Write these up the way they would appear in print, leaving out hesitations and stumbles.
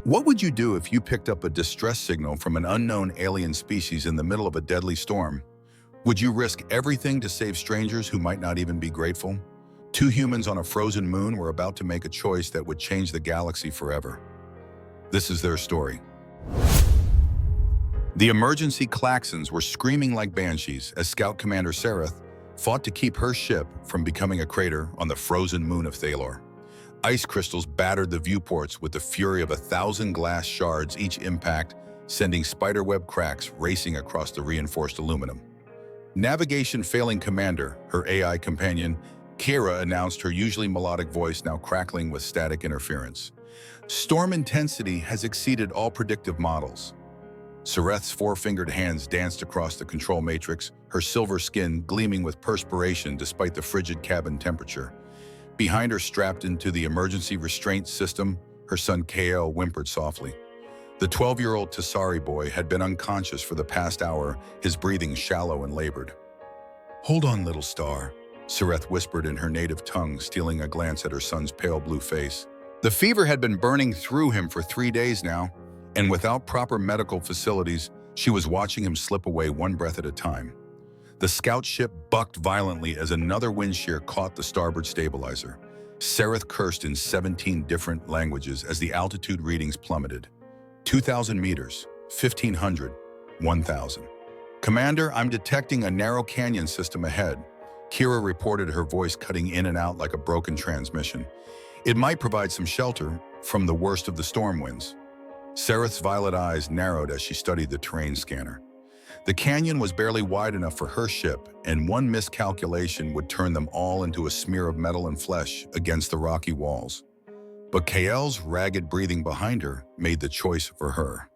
What would you do if you picked up a distress signal from an unknown alien species in the middle of a deadly storm? Would you risk everything to save strangers who might not even be grateful? Two humans on a frozen moon were about to make a choice that would change the galaxy forever. This is their story. The emergency klaxons were screaming like banshees as Scout Commander Sareth fought to keep her ship from becoming a crater on the frozen moon of Thalor. Ice crystals battered the viewports with the fury of 1,000 glass shards, each impact sending spiderweb cracks racing across the reinforced aluminum. Navigation failing commander, her AI companion, Kira, announced, her usually melodic voice now crackling with static interference. Storm intensity has exceeded all predictive models. Sareth's four-fingered hands danced across the control matrix, her silver skin gleaming with perspiration despite the frigid cabin temperature. Behind her, strapped into the emergency restraint system, her son Kael whimpered softly. The 12-year-old Tasari boy had been unconscious for the past hour, his breathing shallow and labored. "Hold on, little star," Sareth whispered in her native tongue, stealing a glance at her son's pale blue face. The fever had been burning through him for 3 days now, and without proper medical facilities, she was watching him slip away one breath at a time. The scout ship bucked violently as another wind shear caught the starboard stabilizer. Sareth cursed in 17 different languages as the altitude readings plummeted. 2,000 meters, 1,500, 1,000. "Commander, I'm detecting a narrow canyon system ahead," Kira reported, her voice cutting in and out like a broken transmission. "It might provide some shelter from the worst of the storm winds." Sareth's violet eyes narrowed as she studied the terrain scanner. The canyon was barely wide enough for her ship, and one miscalculation would turn them all into a smear of metal and flesh against the rocky walls. But Kael's ragged breathing behind her made the choice for her.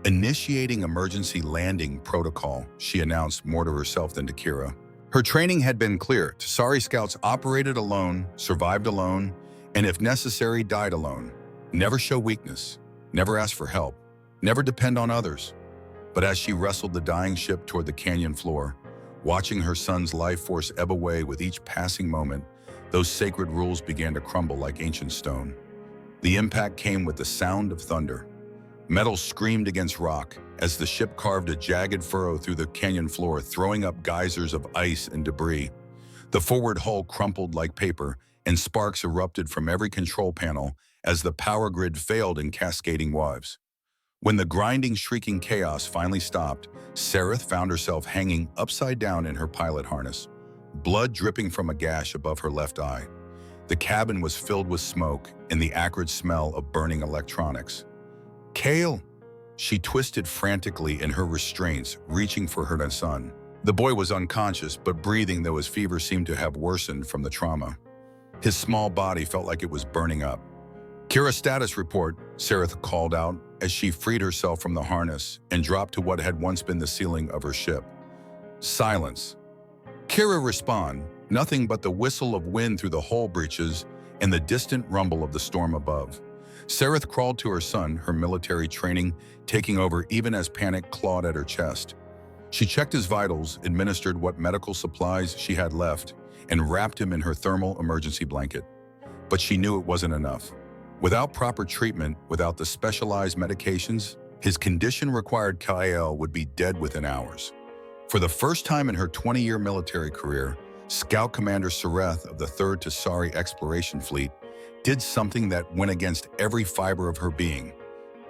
"Initiating emergency landing protocol," she announced, more to herself than to Kira. Her training had been clear. Tasari scouts operated alone, survived alone, and if necessary, died alone. Never show weakness, never ask for help, never depend on others. But as she wrestled the dying ship toward the canyon floor, watching her son's life force ebb away with each passing moment, those sacred rules began to crumble like ancient stone. The impact came with the sound of thunder. Metal screamed against rock as the ship carved a jagged furrow through the canyon floor, throwing up geysers of ice and debris. The forward hull crumpled like paper, and sparks erupted from every control panel as the power grid failed in cascading waves. When the grinding, shrieking chaos finally stopped, Sareth found herself hanging upside down in her pilot harness, blood dripping from a gash above her left eye. The cabin was filled with smoke and the acrid smell of burning electronics. "Kael!" She twisted frantically in her restraints, reaching for her son. The boy was unconscious, but breathing, though his fever seemed to have worsened from the trauma. His small body felt like it was burning up. "Kira, status report," Sareth called out as she freed herself from the harness and dropped to what had once been the ceiling of her ship. Silence. Kira respond, nothing but the whistle of wind through the hull breaches and the distant rumble of the storm above. Sareth crawled to her son, her military training taking over even as panic clawed at her chest. She checked his vitals, administered what medical supplies she had left, and wrapped him in her thermal emergency blanket. But she knew it wasn't enough. Without proper treatment, without the specialized medications, his condition required Kael would be dead within hours. For the first time in her 20-year military career, Scout Commander Sareth of the 3rd Tasari Exploration Fleet did something that went against every fiber of her being,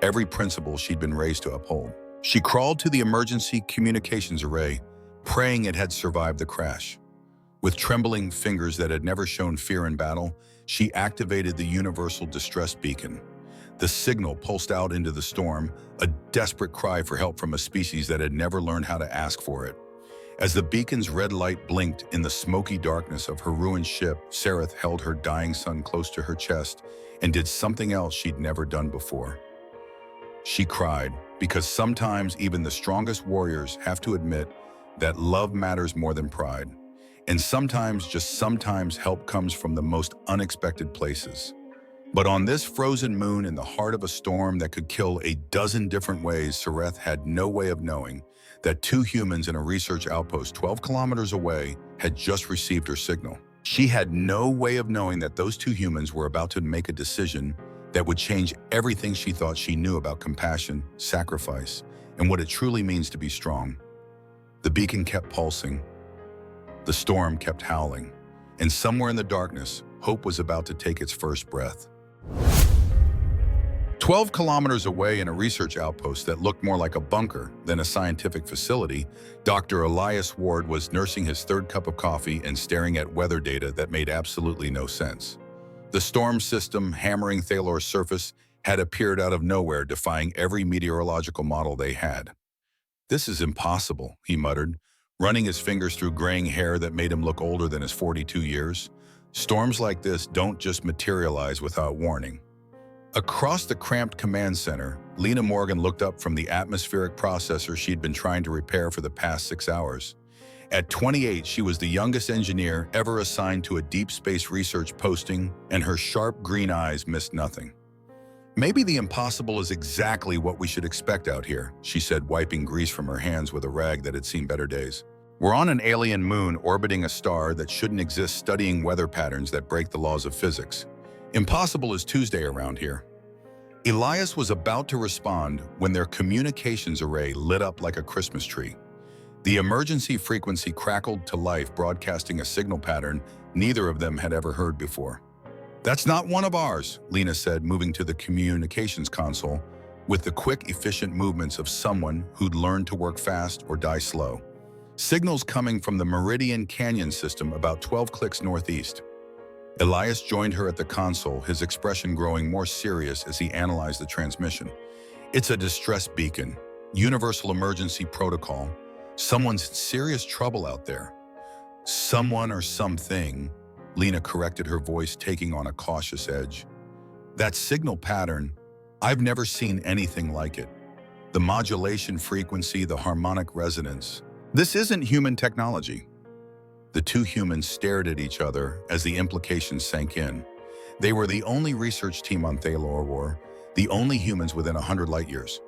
every principle she'd been raised to uphold. She crawled to the emergency communications array, praying it had survived the crash. With trembling fingers that had never shown fear in battle, she activated the universal distress beacon. The signal pulsed out into the storm, a desperate cry for help from a species that had never learned how to ask for it. As the beacon's red light blinked in the smoky darkness of her ruined ship, Sareth held her dying son close to her chest and did something else she'd never done before. She cried, because sometimes even the strongest warriors have to admit that love matters more than pride. And sometimes, just sometimes, help comes from the most unexpected places. But on this frozen moon in the heart of a storm that could kill a dozen different ways, Sareth had no way of knowing that two humans in a research outpost 12 kilometers away had just received her signal. She had no way of knowing that those two humans were about to make a decision that would change everything she thought she knew about compassion, sacrifice, and what it truly means to be strong. The beacon kept pulsing. The storm kept howling. And somewhere in the darkness, hope was about to take its first breath. 12 kilometers away in a research outpost that looked more like a bunker than a scientific facility, Dr. Elias Ward was nursing his third cup of coffee and staring at weather data that made absolutely no sense. The storm system hammering Thalor's surface had appeared out of nowhere, defying every meteorological model they had. "This is impossible," he muttered, running his fingers through graying hair that made him look older than his 42 years. Storms like this don't just materialize without warning. Across the cramped command center, Lena Morgan looked up from the atmospheric processor she'd been trying to repair for the past 6 hours. At 28, she was the youngest engineer ever assigned to a deep space research posting, and her sharp green eyes missed nothing. "Maybe the impossible is exactly what we should expect out here," she said, wiping grease from her hands with a rag that had seen better days. "We're on an alien moon orbiting a star that shouldn't exist, studying weather patterns that break the laws of physics. Impossible is Tuesday around here." Elias was about to respond when their communications array lit up like a Christmas tree. The emergency frequency crackled to life, broadcasting a signal pattern neither of them had ever heard before. "That's not one of ours," Lena said, moving to the communications console with the quick, efficient movements of someone who'd learned to work fast or die slow. "Signals coming from the Meridian Canyon system about 12 clicks northeast." Elias joined her at the console, his expression growing more serious as he analyzed the transmission. "It's a distress beacon. Universal emergency protocol. Someone's in serious trouble out there." "Someone or something," Lena corrected, her voice taking on a cautious edge. "That signal pattern, I've never seen anything like it. The modulation frequency, the harmonic resonance. This isn't human technology." The two humans stared at each other as the implications sank in. They were the only research team on Thalor, the only humans within 100 light years,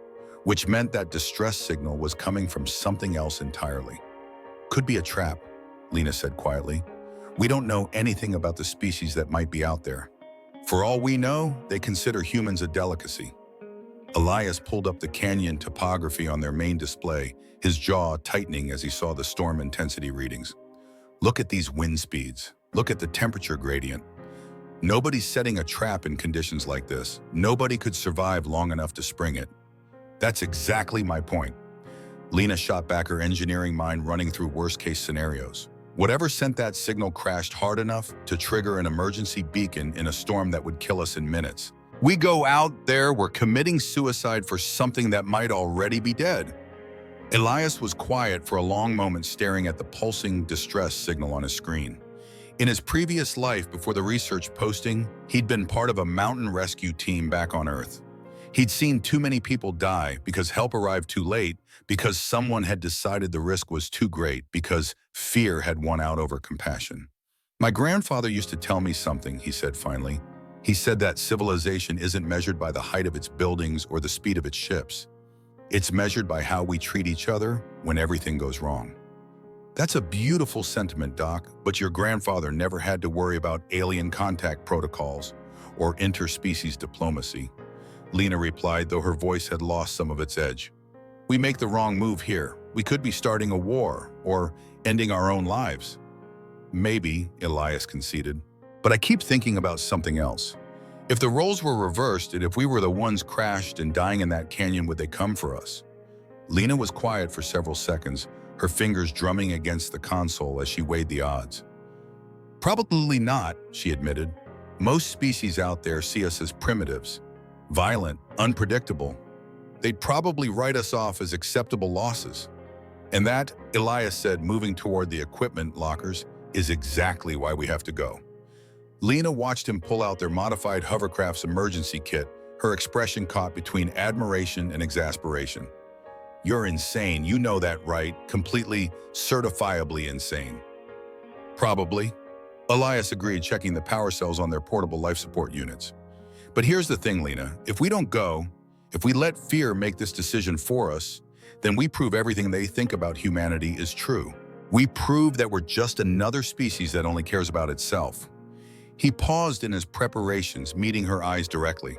which meant that distress signal was coming from something else entirely. "Could be a trap," Lena said quietly. "We don't know anything about the species that might be out there. For all we know, they consider humans a delicacy." Elias pulled up the canyon topography on their main display, his jaw tightening as he saw the storm intensity readings. "Look at these wind speeds. Look at the temperature gradient. Nobody's setting a trap in conditions like this. Nobody could survive long enough to spring it." "That's exactly my point." Lena shot back, her engineering mind running through worst-case scenarios. Whatever sent that signal crashed hard enough to trigger an emergency beacon in a storm that would kill us in minutes. We go out there, we're committing suicide for something that might already be dead. Elias was quiet for a long moment, staring at the pulsing distress signal on his screen. In his previous life before the research posting, he'd been part of a mountain rescue team back on Earth. He'd seen too many people die because help arrived too late, because someone had decided the risk was too great, because fear had won out over compassion. "My grandfather used to tell me something," he said finally. "He said that civilization isn't measured by the height of its buildings or the speed of its ships. It's measured by how we treat each other when everything goes wrong." "That's a beautiful sentiment, Doc, but your grandfather never had to worry about alien contact protocols or interspecies diplomacy," Lena replied, though her voice had lost some of its edge. "We make the wrong move here. We could be starting a war or ending our own lives." "Maybe," Elias conceded, "but I keep thinking about something else. If the roles were reversed, and if we were the ones crashed and dying in that canyon, would they come for us?" Lena was quiet for several seconds, her fingers drumming against the console as she weighed the odds. "Probably not," she admitted. "Most species out there see us as primitives, violent, unpredictable. They'd probably write us off as acceptable losses. And that," Elias said, moving toward the equipment lockers, "is exactly why we have to go." Lena watched him pull out their modified hovercraft's emergency kit, her expression caught between admiration and exasperation. "You're insane, you know that, right? Completely, certifiably insane." "Probably," Elias agreed, checking the power cells on their portable life support units. "But here's the thing, Lena. If we don't go, if we let fear make this decision for us, then we prove everything they think about humanity is true. We prove that we're just another species that only cares about itself." He paused in his preparations, meeting her eyes directly.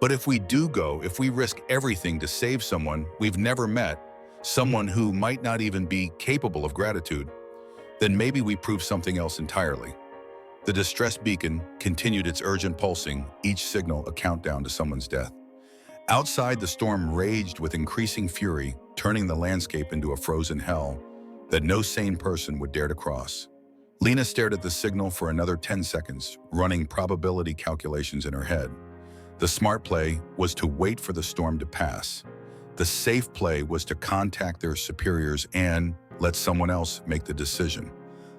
But if we do go, if we risk everything to save someone we've never met, someone who might not even be capable of gratitude, then maybe we prove something else entirely. The distress beacon continued its urgent pulsing, each signal a countdown to someone's death. Outside, the storm raged with increasing fury, turning the landscape into a frozen hell that no sane person would dare to cross. Lena stared at the signal for another 10 seconds, running probability calculations in her head. The smart play was to wait for the storm to pass. The safe play was to contact their superiors and let someone else make the decision.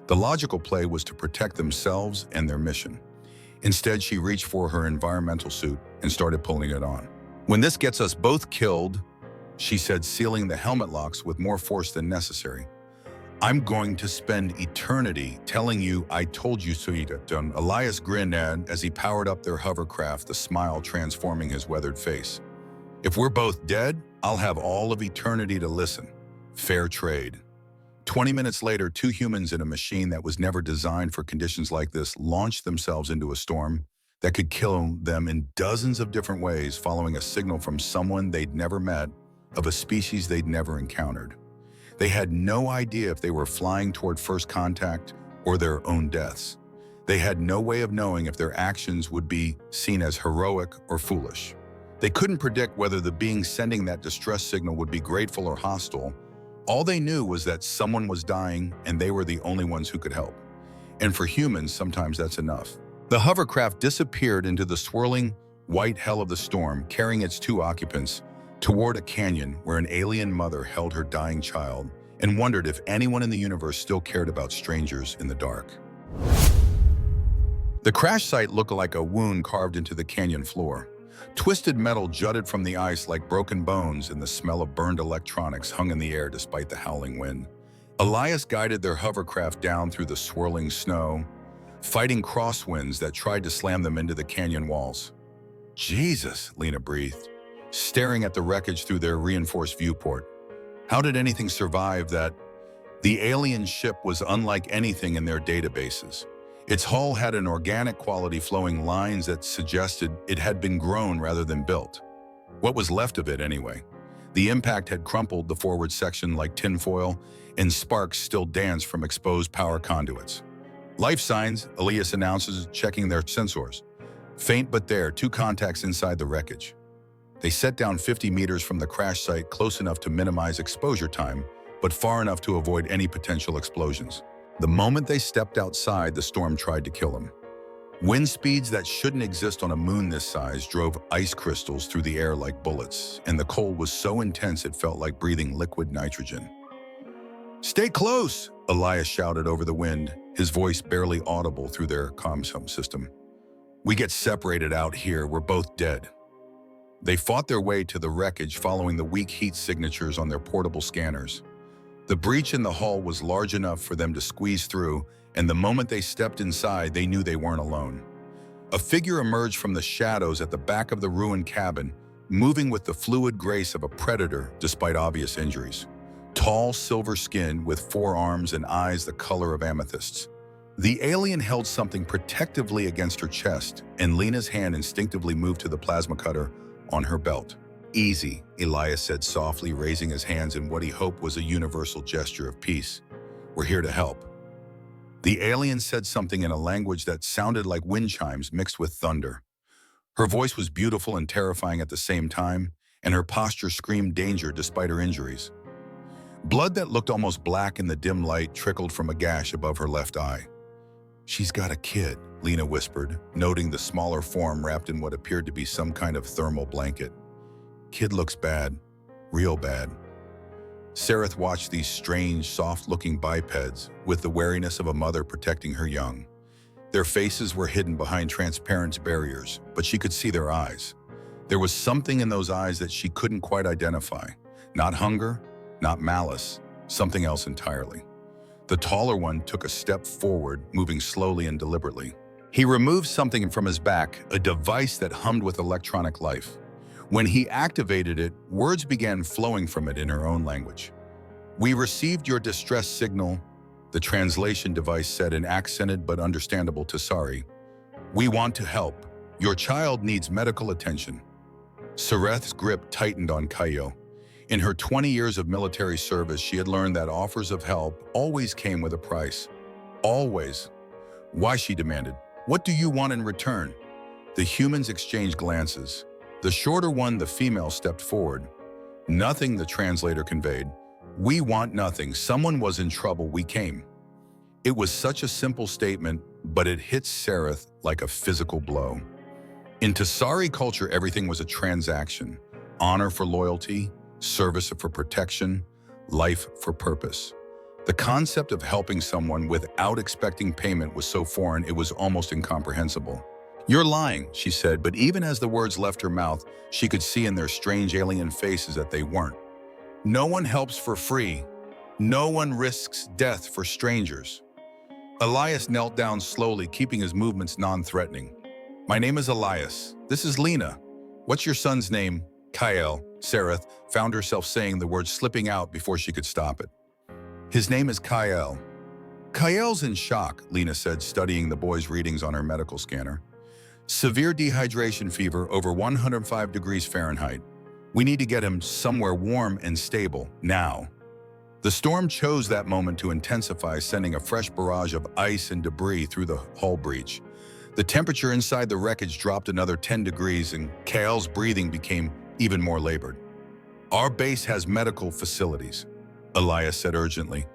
The logical play was to protect themselves and their mission. Instead, she reached for her environmental suit and started pulling it on. "When this gets us both killed," she said, sealing the helmet locks with more force than necessary, "I'm going to spend eternity telling you I told you so." Elias grinned as he powered up their hovercraft, the smile transforming his weathered face. "If we're both dead, I'll have all of eternity to listen. Fair trade." 20 minutes later, two humans in a machine that was never designed for conditions like this launched themselves into a storm that could kill them in dozens of different ways, following a signal from someone they'd never met, of a species they'd never encountered. They had no idea if they were flying toward first contact or their own deaths. They had no way of knowing if their actions would be seen as heroic or foolish. They couldn't predict whether the being sending that distress signal would be grateful or hostile. All they knew was that someone was dying and they were the only ones who could help. And for humans, sometimes that's enough. The hovercraft disappeared into the swirling white hell of the storm, carrying its two occupants toward a canyon where an alien mother held her dying child and wondered if anyone in the universe still cared about strangers in the dark. The crash site looked like a wound carved into the canyon floor. Twisted metal jutted from the ice like broken bones, and the smell of burned electronics hung in the air despite the howling wind. Elias guided their hovercraft down through the swirling snow, fighting crosswinds that tried to slam them into the canyon walls. "Jesus," Lena breathed, staring at the wreckage through their reinforced viewport. How did anything survive that? The alien ship was unlike anything in their databases. Its hull had an organic quality, flowing lines that suggested it had been grown rather than built. What was left of it, anyway? The impact had crumpled the forward section like tinfoil, and sparks still danced from exposed power conduits. "Life signs," Elias announces, checking their sensors. "Faint but there, two contacts inside the wreckage." They set down 50 meters from the crash site, close enough to minimize exposure time, but far enough to avoid any potential explosions. The moment they stepped outside, the storm tried to kill them. Wind speeds that shouldn't exist on a moon this size drove ice crystals through the air like bullets, and the cold was so intense it felt like breathing liquid nitrogen. "Stay close," Elias shouted over the wind, his voice barely audible through their comms system. "We get separated out here, we're both dead." They fought their way to the wreckage, following the weak heat signatures on their portable scanners. The breach in the hull was large enough for them to squeeze through, and the moment they stepped inside, they knew they weren't alone. A figure emerged from the shadows at the back of the ruined cabin, moving with the fluid grace of a predator despite obvious injuries. Tall, silver-skinned, with 4 arms and eyes the color of amethysts. The alien held something protectively against her chest, and Lena's hand instinctively moved to the plasma cutter on her belt. "Easy," Elias said softly, raising his hands in what he hoped was a universal gesture of peace. "We're here to help." The alien said something in a language that sounded like wind chimes mixed with thunder. Her voice was beautiful and terrifying at the same time, and her posture screamed danger despite her injuries. Blood that looked almost black in the dim light trickled from a gash above her left eye. "She's got a kid," Lena whispered, noting the smaller form wrapped in what appeared to be some kind of thermal blanket. "Kid looks bad, real bad." Sereth watched these strange, soft-looking bipeds with the wariness of a mother protecting her young. Their faces were hidden behind transparent barriers, but she could see their eyes. There was something in those eyes that she couldn't quite identify. Not hunger, not malice, something else entirely. The taller one took a step forward, moving slowly and deliberately. He removed something from his back, a device that hummed with electronic life. When he activated it, words began flowing from it in her own language. "We received your distress signal," the translation device said in accented but understandable Tasari. "We want to help. Your child needs medical attention. Sareth's grip tightened on Kyle. In her 20 years of military service, she had learned that offers of help always came with a price. Always. Why, she demanded. What do you want in return? The humans exchanged glances. The shorter one, the female, stepped forward. Nothing, the translator conveyed. We want nothing. Someone was in trouble. We came. It was such a simple statement, but it hit Sareth like a physical blow. In Tasari culture, everything was a transaction. Honor for loyalty, service for protection, life for purpose. The concept of helping someone without expecting payment was so foreign it was almost incomprehensible. You're lying, she said, but even as the words left her mouth, she could see in their strange alien faces that they weren't. No one helps for free. No one risks death for strangers. Elias knelt down slowly, keeping his movements non-threatening. My name is Elias. This is Lena. What's your son's name? Kyle. Sareth found herself saying the word slipping out before she could stop it. His name is Kyle. Kyle's in shock, Lena said, studying the boy's readings on her medical scanner. Severe dehydration fever over 105 degrees Fahrenheit. We need to get him somewhere warm and stable, now. The storm chose that moment to intensify, sending a fresh barrage of ice and debris through the hull breach. The temperature inside the wreckage dropped another 10 degrees and Kyle's breathing became even more labored. Our base has medical facilities, Elias said urgently.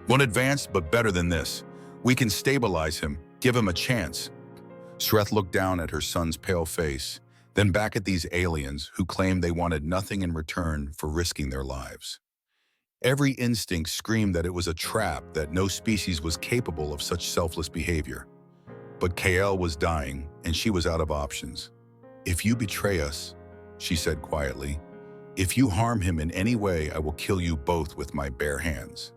One advanced, but better than this. We can stabilize him, give him a chance. Sareth looked down at her son's pale face, then back at these aliens who claimed they wanted nothing in return for risking their lives. Every instinct screamed that it was a trap, that no species was capable of such selfless behavior. But Kyle was dying, and she was out of options. If you betray us, she said quietly, if you harm him in any way, I will kill you both with my bare hands.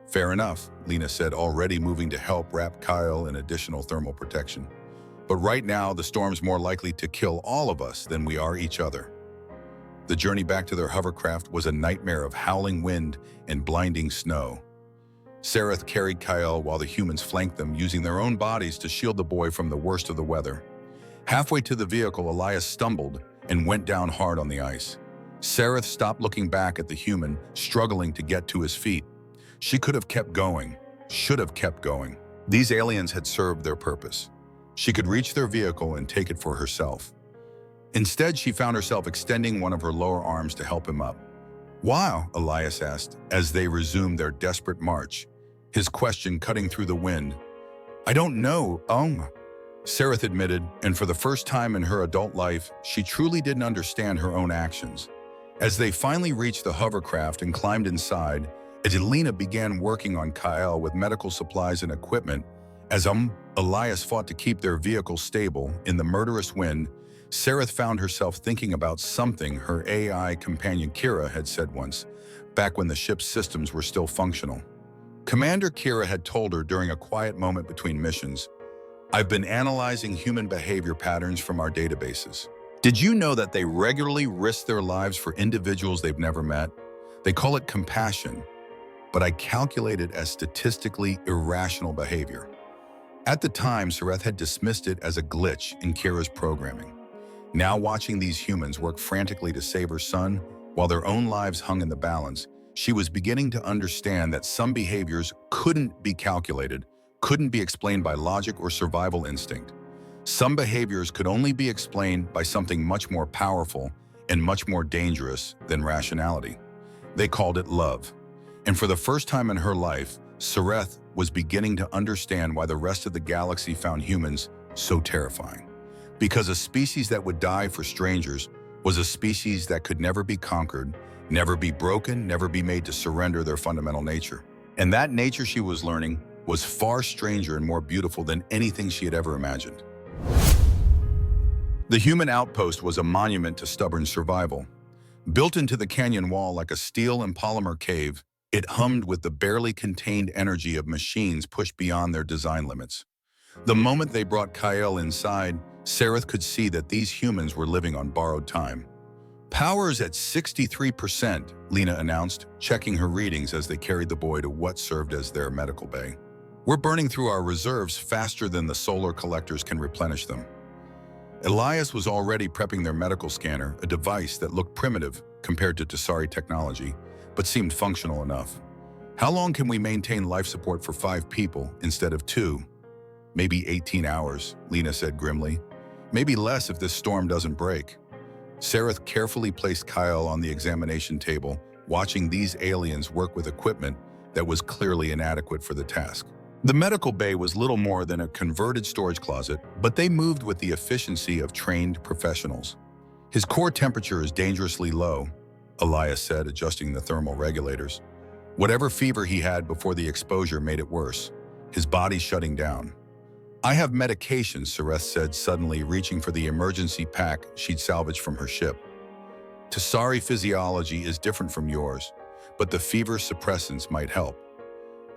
Fair enough, Lena said, already moving to help wrap Kyle in additional thermal protection. But right now, the storm's more likely to kill all of us than we are each other. The journey back to their hovercraft was a nightmare of howling wind and blinding snow. Sareth carried Kyle while the humans flanked them, using their own bodies to shield the boy from the worst of the weather. Halfway to the vehicle, Elias stumbled and went down hard on the ice. Sareth stopped looking back at the human, struggling to get to his feet. She could have kept going, should have kept going. These aliens had served their purpose. She could reach their vehicle and take it for herself. Instead, she found herself extending one of her lower arms to help him up. Why? Elias asked, as they resumed their desperate march, his question cutting through the wind. I don't know, Sareth admitted, and for the first time in her adult life, she truly didn't understand her own actions. As they finally reached the hovercraft and climbed inside, Lena began working on Kyle with medical supplies and equipment. As Elias fought to keep their vehicle stable in the murderous wind, Sareth found herself thinking about something her AI companion Kira had said once, back when the ship's systems were still functional. Commander Kira had told her during a quiet moment between missions, I've been analyzing human behavior patterns from our databases. Did you know that they regularly risk their lives for individuals they've never met? They call it compassion, but I calculate it as statistically irrational behavior. At the time, Sareth had dismissed it as a glitch in Kira's programming. Now watching these humans work frantically to save her son, while their own lives hung in the balance, she was beginning to understand that some behaviors couldn't be calculated, couldn't be explained by logic or survival instinct. Some behaviors could only be explained by something much more powerful and much more dangerous than rationality. They called it love. And for the first time in her life, Sareth was beginning to understand why the rest of the galaxy found humans so terrifying. Because a species that would die for strangers was a species that could never be conquered, never be broken, never be made to surrender their fundamental nature. And that nature, she was learning, was far stranger and more beautiful than anything she had ever imagined. The human outpost was a monument to stubborn survival. Built into the canyon wall like a steel and polymer cave, it hummed with the barely contained energy of machines pushed beyond their design limits. The moment they brought Kyle inside, Sareth could see that these humans were living on borrowed time. Power's at 63%, Lena announced, checking her readings as they carried the boy to what served as their medical bay. We're burning through our reserves faster than the solar collectors can replenish them. Elias was already prepping their medical scanner, a device that looked primitive compared to Tasari technology, but seemed functional enough. How long can we maintain life support for 5 people instead of 2? Maybe 18 hours, Lena said grimly. Maybe less if this storm doesn't break. Sareth carefully placed Kyle on the examination table, watching these aliens work with equipment that was clearly inadequate for the task. The medical bay was little more than a converted storage closet, but they moved with the efficiency of trained professionals. His core temperature is dangerously low, Elias said, adjusting the thermal regulators. Whatever fever he had before the exposure made it worse. His body shutting down. I have medications, Sareth said, suddenly reaching for the emergency pack she'd salvaged from her ship. Tasari physiology is different from yours, but the fever suppressants might help.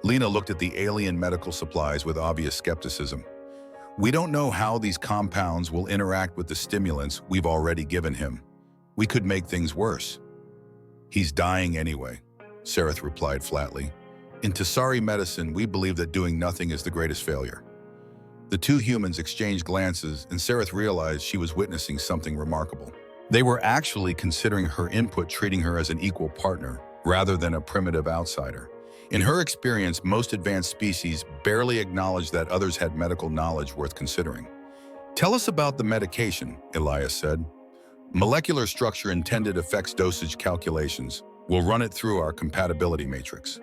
Lena looked at the alien medical supplies with obvious skepticism. We don't know how these compounds will interact with the stimulants we've already given him. We could make things worse. He's dying anyway, Sareth replied flatly. In Tasari medicine, we believe that doing nothing is the greatest failure. The 2 humans exchanged glances, and Sareth realized she was witnessing something remarkable. They were actually considering her input, treating her as an equal partner, rather than a primitive outsider. In her experience, most advanced species barely acknowledged that others had medical knowledge worth considering. Tell us about the medication, Elias said. Molecular structure intended effects dosage calculations. We'll run it through our compatibility matrix.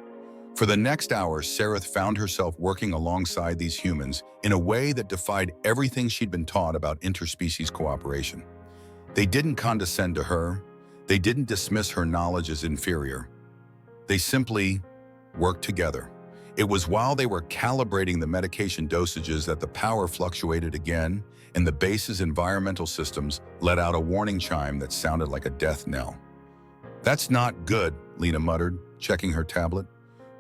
For the next hour, Sareth found herself working alongside these humans in a way that defied everything she'd been taught about interspecies cooperation. They didn't condescend to her. They didn't dismiss her knowledge as inferior. They simply worked together. It was while they were calibrating the medication dosages that the power fluctuated again, and the base's environmental systems let out a warning chime that sounded like a death knell. That's not good, Lena muttered, checking her tablet.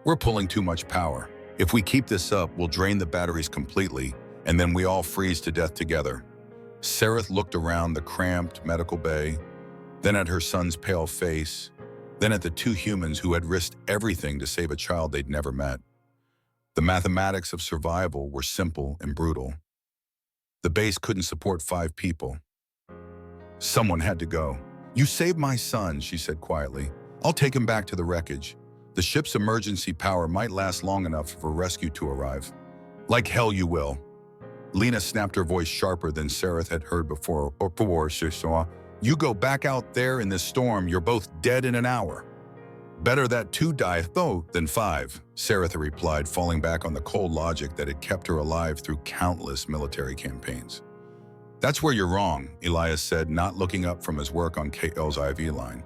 We're pulling too much power. If we keep this up, we'll drain the batteries completely, and then we all freeze to death together. Sareth looked around the cramped medical bay, then at her son's pale face, then at the 2 humans who had risked everything to save a child they'd never met. The mathematics of survival were simple and brutal. The base couldn't support 5 people. Someone had to go. You saved my son, she said quietly. I'll take him back to the wreckage. The ship's emergency power might last long enough for rescue to arrive. Like hell you will. Lena snapped her voice sharper than Sareth had heard before. You go back out there in this storm, you're both dead in an hour. Better that 2 die though than 5, Sareth replied, falling back on the cold logic that had kept her alive through countless military campaigns. That's where you're wrong, Elias said, not looking up from his work on KL's IV line.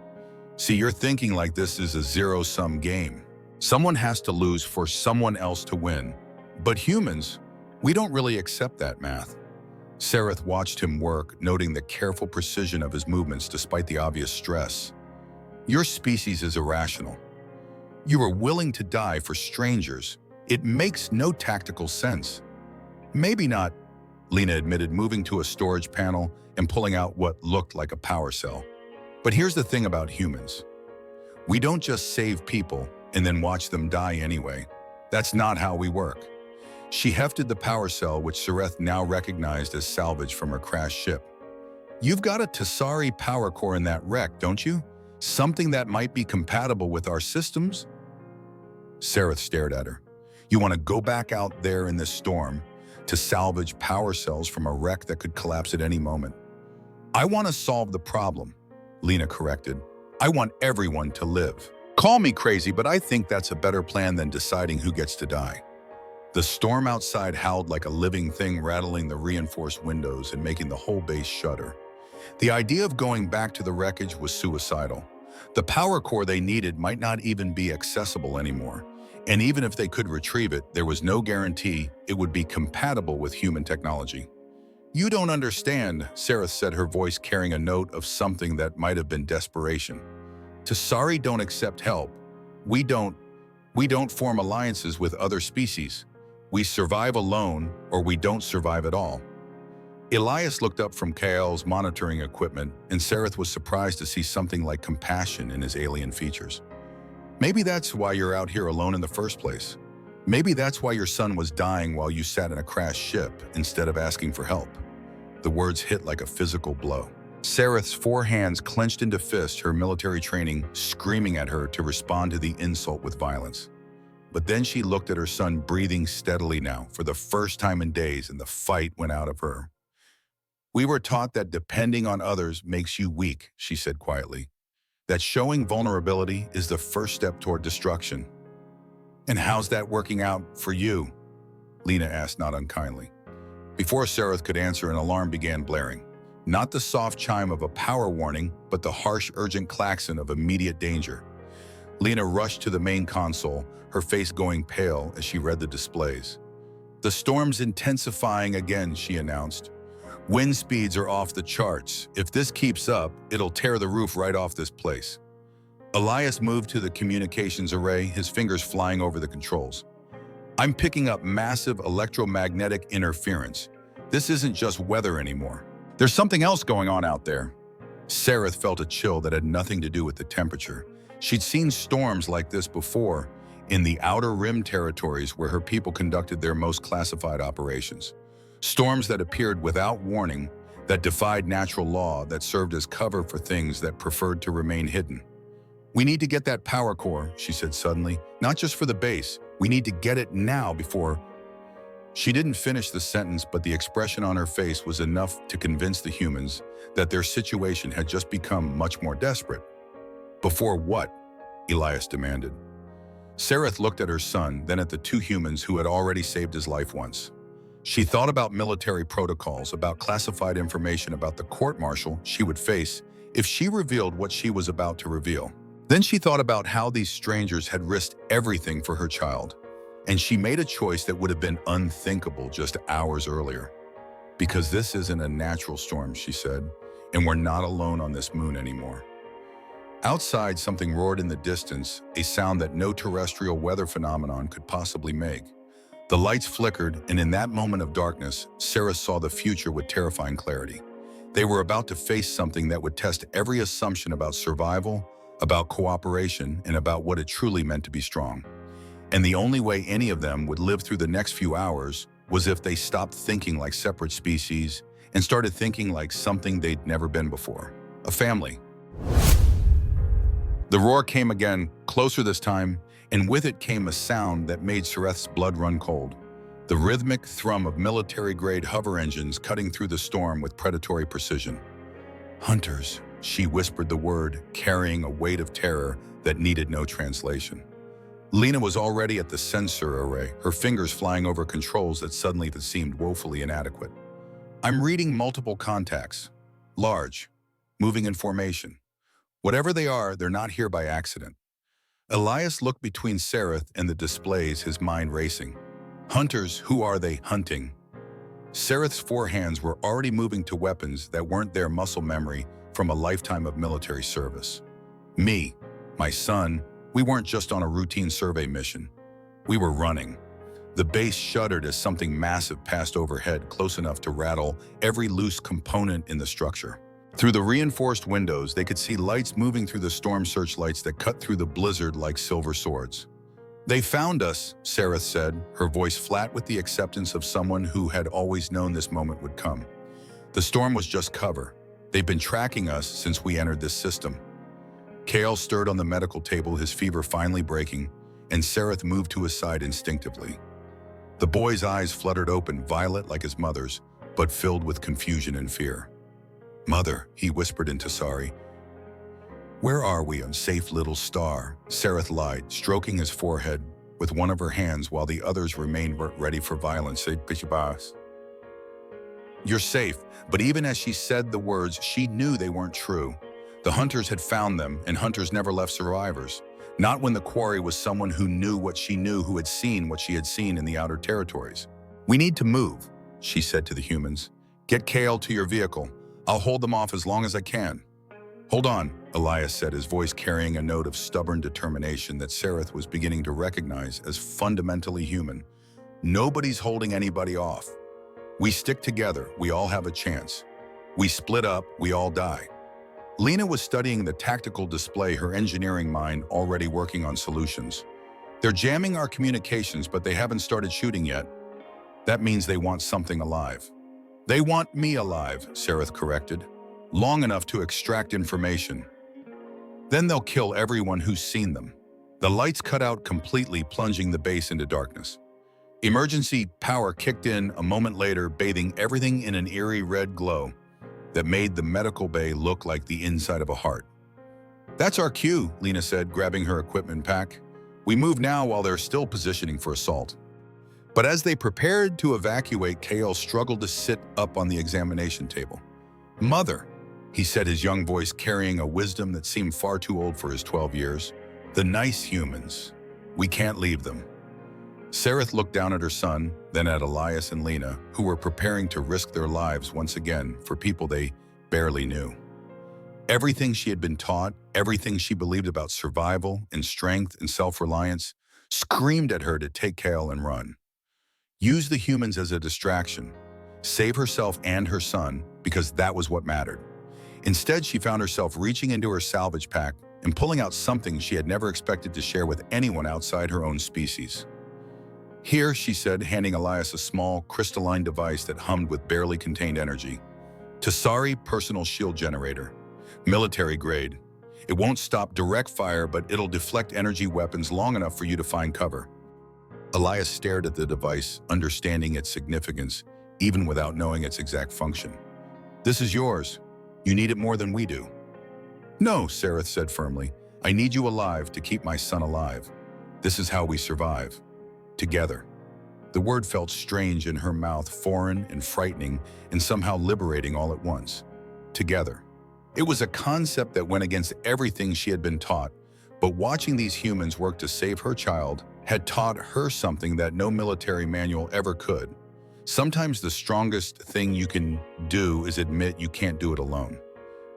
See, you're thinking like this is a zero-sum game. Someone has to lose for someone else to win. But humans, we don't really accept that math. Sareth watched him work, noting the careful precision of his movements despite the obvious stress. Your species is irrational. You are willing to die for strangers. It makes no tactical sense. Maybe not, Lena admitted, moving to a storage panel and pulling out what looked like a power cell. But here's the thing about humans. We don't just save people and then watch them die anyway. That's not how we work. She hefted the power cell, which Sareth now recognized as salvage from her crashed ship. You've got a Tasari power core in that wreck, don't you? Something that might be compatible with our systems? Sareth stared at her. You want to go back out there in this storm to salvage power cells from a wreck that could collapse at any moment? I want to solve the problem, Lena corrected. I want everyone to live. Call me crazy, but I think that's a better plan than deciding who gets to die. The storm outside howled like a living thing, rattling the reinforced windows and making the whole base shudder. The idea of going back to the wreckage was suicidal. The power core they needed might not even be accessible anymore, and even if they could retrieve it, there was no guarantee it would be compatible with human technology. You don't understand, Sareth said, her voice carrying a note of something that might have been desperation. Tasari don't accept help. We don't form alliances with other species. We survive alone, or we don't survive at all. Elias looked up from KL's monitoring equipment, and Sareth was surprised to see something like compassion in his alien features. Maybe that's why you're out here alone in the first place. Maybe that's why your son was dying while you sat in a crashed ship instead of asking for help. The words hit like a physical blow. Sereth's four hands clenched into fists, her military training screaming at her to respond to the insult with violence. But then she looked at her son, breathing steadily now, for the first time in days, and the fight went out of her. "We were taught that depending on others makes you weak," she said quietly. "That showing vulnerability is the first step toward destruction." "And how's that working out for you?" Lena asked, not unkindly. Before Sereth could answer, an alarm began blaring. Not the soft chime of a power warning, but the harsh, urgent klaxon of immediate danger. Lena rushed to the main console, her face going pale as she read the displays. "The storm's intensifying again," she announced. "Wind speeds are off the charts. If this keeps up, it'll tear the roof right off this place." Elias moved to the communications array, his fingers flying over the controls. "I'm picking up massive electromagnetic interference. This isn't just weather anymore. There's something else going on out there." Sereth felt a chill that had nothing to do with the temperature. She'd seen storms like this before in the Outer Rim territories where her people conducted their most classified operations. Storms that appeared without warning, that defied natural law, that served as cover for things that preferred to remain hidden. "We need to get that power core," she said suddenly. "Not just for the base. We need to get it now before—" She didn't finish the sentence, but the expression on her face was enough to convince the humans that their situation had just become much more desperate. "Before what?" Elias demanded. Sereth looked at her son, then at the two humans who had already saved his life once. She thought about military protocols, about classified information, about the court-martial she would face if she revealed what she was about to reveal. Then she thought about how these strangers had risked everything for her child, and she made a choice that would have been unthinkable just hours earlier. "Because this isn't a natural storm," she said, "and we're not alone on this moon anymore." Outside, something roared in the distance, a sound that no terrestrial weather phenomenon could possibly make. The lights flickered, and in that moment of darkness, Sarah saw the future with terrifying clarity. They were about to face something that would test every assumption about survival, about cooperation, and about what it truly meant to be strong. And the only way any of them would live through the next few hours was if they stopped thinking like separate species and started thinking like something they'd never been before. A family. The roar came again, closer this time, and with it came a sound that made Sereth's blood run cold. The rhythmic thrum of military-grade hover engines cutting through the storm with predatory precision. "Hunters," she whispered the word, carrying a weight of terror that needed no translation. Lena was already at the sensor array, her fingers flying over controls that suddenly seemed woefully inadequate. "I'm reading multiple contacts. Large. Moving in formation. Whatever they are, they're not here by accident." Elias looked between Sereth and the displays, his mind racing. "Hunters, who are they hunting?" Sereth's four hands were already moving to weapons that weren't their muscle memory from a lifetime of military service. "Me, my son, we weren't just on a routine survey mission. We were running." The base shuddered as something massive passed overhead, close enough to rattle every loose component in the structure. Through the reinforced windows, they could see lights moving through the storm searchlights that cut through the blizzard like silver swords. "They found us," Sereth said, her voice flat with the acceptance of someone who had always known this moment would come. "The storm was just cover. They've been tracking us since we entered this system." Kale stirred on the medical table, his fever finally breaking, and Sereth moved to his side instinctively. The boy's eyes fluttered open, violet like his mother's, but filled with confusion and fear. "Mother," he whispered into Sari. "Where are we, unsafe little star?" Sereth lied, stroking his forehead with one of her hands while the others remained ready for violence. "You're safe," but even as she said the words, she knew they weren't true. The hunters had found them, and hunters never left survivors. Not when the quarry was someone who knew what she knew, who had seen what she had seen in the outer territories. "We need to move," she said to the humans. "Get Kale to your vehicle. I'll hold them off as long as I can." "Hold on," Elias said, his voice carrying a note of stubborn determination that Sereth was beginning to recognize as fundamentally human. "Nobody's holding anybody off. We stick together, we all have a chance. We split up, we all die." Lena was studying the tactical display, her engineering mind already working on solutions. "They're jamming our communications, but they haven't started shooting yet. That means they want something alive." They want me alive, Sereth corrected. Long enough to extract information. Then they'll kill everyone who's seen them. The lights cut out completely, plunging the base into darkness. Emergency power kicked in a moment later, bathing everything in an eerie red glow that made the medical bay look like the inside of a heart. That's our cue, Lena said, grabbing her equipment pack. We move now while they're still positioning for assault. But as they prepared to evacuate, Kale struggled to sit up on the examination table. Mother, he said, his young voice carrying a wisdom that seemed far too old for his 12 years. The nice humans. We can't leave them. Sereth looked down at her son, then at Elias and Lena, who were preparing to risk their lives once again for people they barely knew. Everything she had been taught, everything she believed about survival and strength and self-reliance, screamed at her to take Kale and run. Use the humans as a distraction. Save herself and her son, because that was what mattered. Instead, she found herself reaching into her salvage pack and pulling out something she had never expected to share with anyone outside her own species. Here, she said, handing Elias a small, crystalline device that hummed with barely contained energy. Tasari personal shield generator. Military grade. It won't stop direct fire, but it'll deflect energy weapons long enough for you to find cover. Elias stared at the device, understanding its significance, even without knowing its exact function. This is yours. You need it more than we do. No, Sereth said firmly. I need you alive to keep my son alive. This is how we survive. Together. The word felt strange in her mouth, foreign and frightening, and somehow liberating all at once. Together. It was a concept that went against everything she had been taught, but watching these humans work to save her child had taught her something that no military manual ever could. Sometimes the strongest thing you can do is admit you can't do it alone.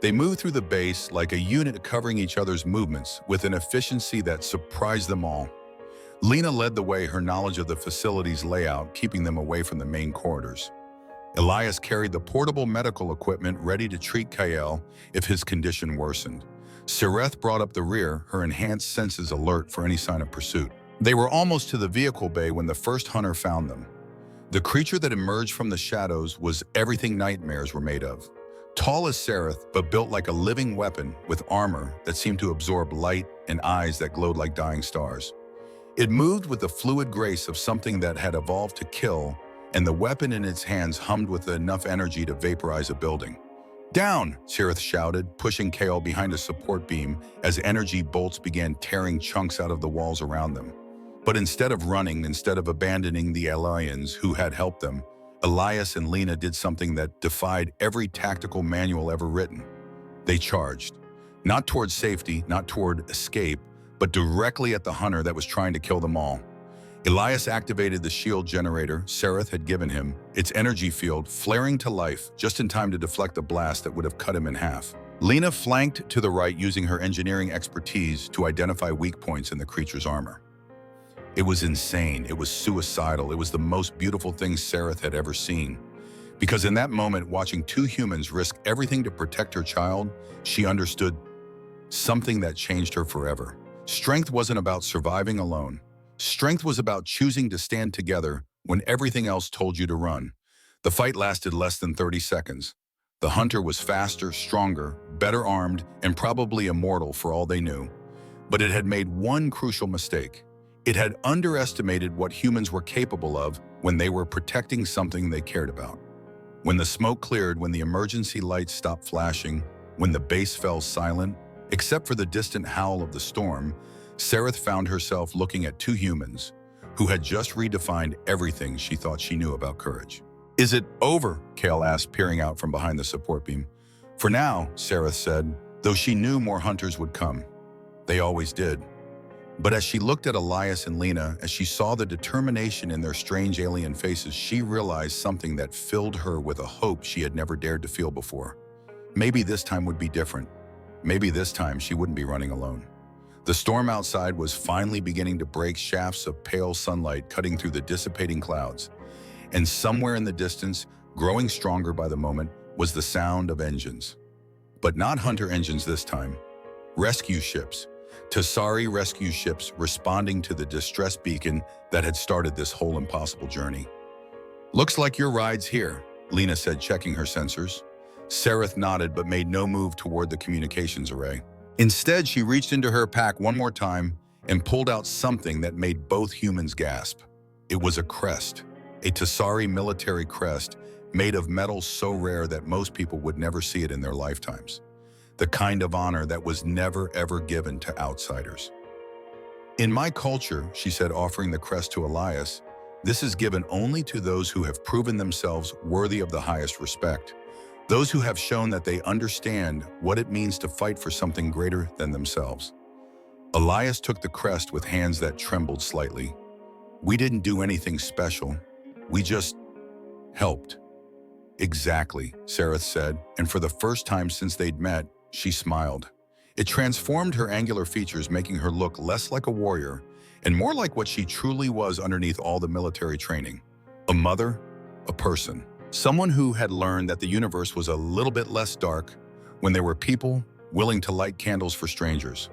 They moved through the base like a unit, covering each other's movements with an efficiency that surprised them all. Lena led the way, her knowledge of the facility's layout keeping them away from the main corridors. Elias carried the portable medical equipment ready to treat Kael if his condition worsened. Sereth brought up the rear, her enhanced senses alert for any sign of pursuit. They were almost to the vehicle bay when the first hunter found them. The creature that emerged from the shadows was everything nightmares were made of. Tall as Sereth, but built like a living weapon with armor that seemed to absorb light and eyes that glowed like dying stars. It moved with the fluid grace of something that had evolved to kill, and the weapon in its hands hummed with enough energy to vaporize a building. Down, Sereth shouted, pushing Kale behind a support beam as energy bolts began tearing chunks out of the walls around them. But instead of running, instead of abandoning the aliens who had helped them, Elias and Lena did something that defied every tactical manual ever written. They charged. Not toward safety, not toward escape, but directly at the hunter that was trying to kill them all. Elias activated the shield generator Sereth had given him, its energy field flaring to life just in time to deflect a blast that would have cut him in half. Lena flanked to the right, using her engineering expertise to identify weak points in the creature's armor. It was insane, it was suicidal, it was the most beautiful thing Sereth had ever seen. Because in that moment, watching two humans risk everything to protect her child, she understood something that changed her forever. Strength wasn't about surviving alone. Strength was about choosing to stand together when everything else told you to run. The fight lasted less than 30 seconds. The hunter was faster, stronger, better armed, and probably immortal for all they knew. But it had made one crucial mistake. It had underestimated what humans were capable of when they were protecting something they cared about. When the smoke cleared, when the emergency lights stopped flashing, when the base fell silent, except for the distant howl of the storm, Sereth found herself looking at two humans who had just redefined everything she thought she knew about courage. Is it over? Kale asked, peering out from behind the support beam. For now, Sereth said, though she knew more hunters would come. They always did. But as she looked at Elias and Lena, as she saw the determination in their strange alien faces, she realized something that filled her with a hope she had never dared to feel before. Maybe this time would be different. Maybe this time she wouldn't be running alone. The storm outside was finally beginning to break, shafts of pale sunlight cutting through the dissipating clouds. And somewhere in the distance, growing stronger by the moment, was the sound of engines. But not hunter engines this time. Rescue ships. Tasari rescue ships responding to the distress beacon that had started this whole impossible journey. Looks like your ride's here, Lena said, checking her sensors. Sereth nodded but made no move toward the communications array. Instead, she reached into her pack one more time and pulled out something that made both humans gasp. It was a crest, a Tasari military crest made of metal so rare that most people would never see it in their lifetimes. The kind of honor that was never ever given to outsiders. In my culture, she said, offering the crest to Elias, this is given only to those who have proven themselves worthy of the highest respect. Those who have shown that they understand what it means to fight for something greater than themselves. Elias took the crest with hands that trembled slightly. We didn't do anything special. We just helped. Exactly, Sereth said, and for the first time since they'd met, she smiled. It transformed her angular features, making her look less like a warrior and more like what she truly was underneath all the military training. A mother, a person. Someone who had learned that the universe was a little bit less dark when there were people willing to light candles for strangers.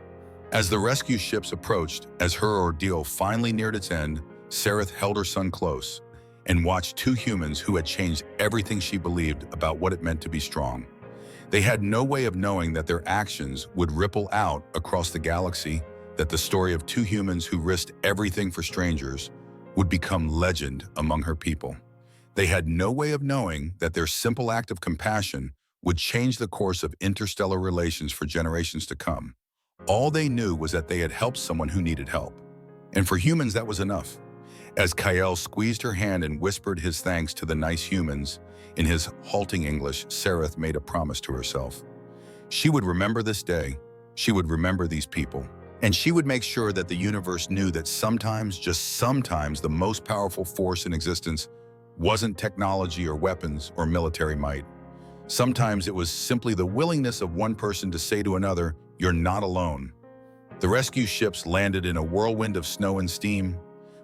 As the rescue ships approached, as her ordeal finally neared its end, Sereth held her son close and watched two humans who had changed everything she believed about what it meant to be strong. They had no way of knowing that their actions would ripple out across the galaxy, that the story of two humans who risked everything for strangers would become legend among her people. They had no way of knowing that their simple act of compassion would change the course of interstellar relations for generations to come. All they knew was that they had helped someone who needed help. And for humans, that was enough. As Kyle squeezed her hand and whispered his thanks to the nice humans, in his halting English, Sereth made a promise to herself. She would remember this day, she would remember these people, and she would make sure that the universe knew that sometimes, just sometimes, the most powerful force in existence wasn't technology or weapons or military might. Sometimes it was simply the willingness of one person to say to another, "You're not alone." The rescue ships landed in a whirlwind of snow and steam,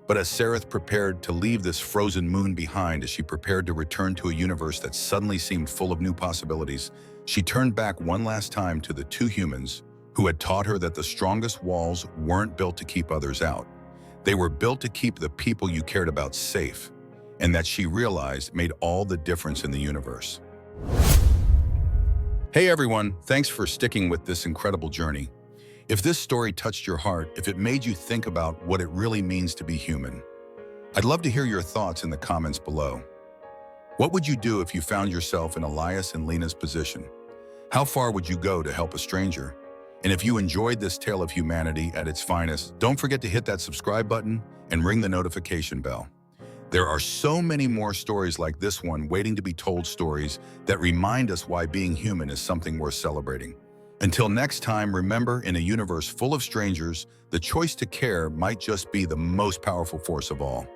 but as Sereth prepared to leave this frozen moon behind, as she prepared to return to a universe that suddenly seemed full of new possibilities, she turned back one last time to the two humans who had taught her that the strongest walls weren't built to keep others out. They were built to keep the people you cared about safe, and that she realized made all the difference in the universe. Hey everyone, thanks for sticking with this incredible journey. If this story touched your heart, if it made you think about what it really means to be human, I'd love to hear your thoughts in the comments below. What would you do if you found yourself in Elias and Lena's position? How far would you go to help a stranger? And if you enjoyed this tale of humanity at its finest, don't forget to hit that subscribe button and ring the notification bell. There are so many more stories like this one waiting to be told, stories that remind us why being human is something worth celebrating. Until next time, remember, in a universe full of strangers, the choice to care might just be the most powerful force of all.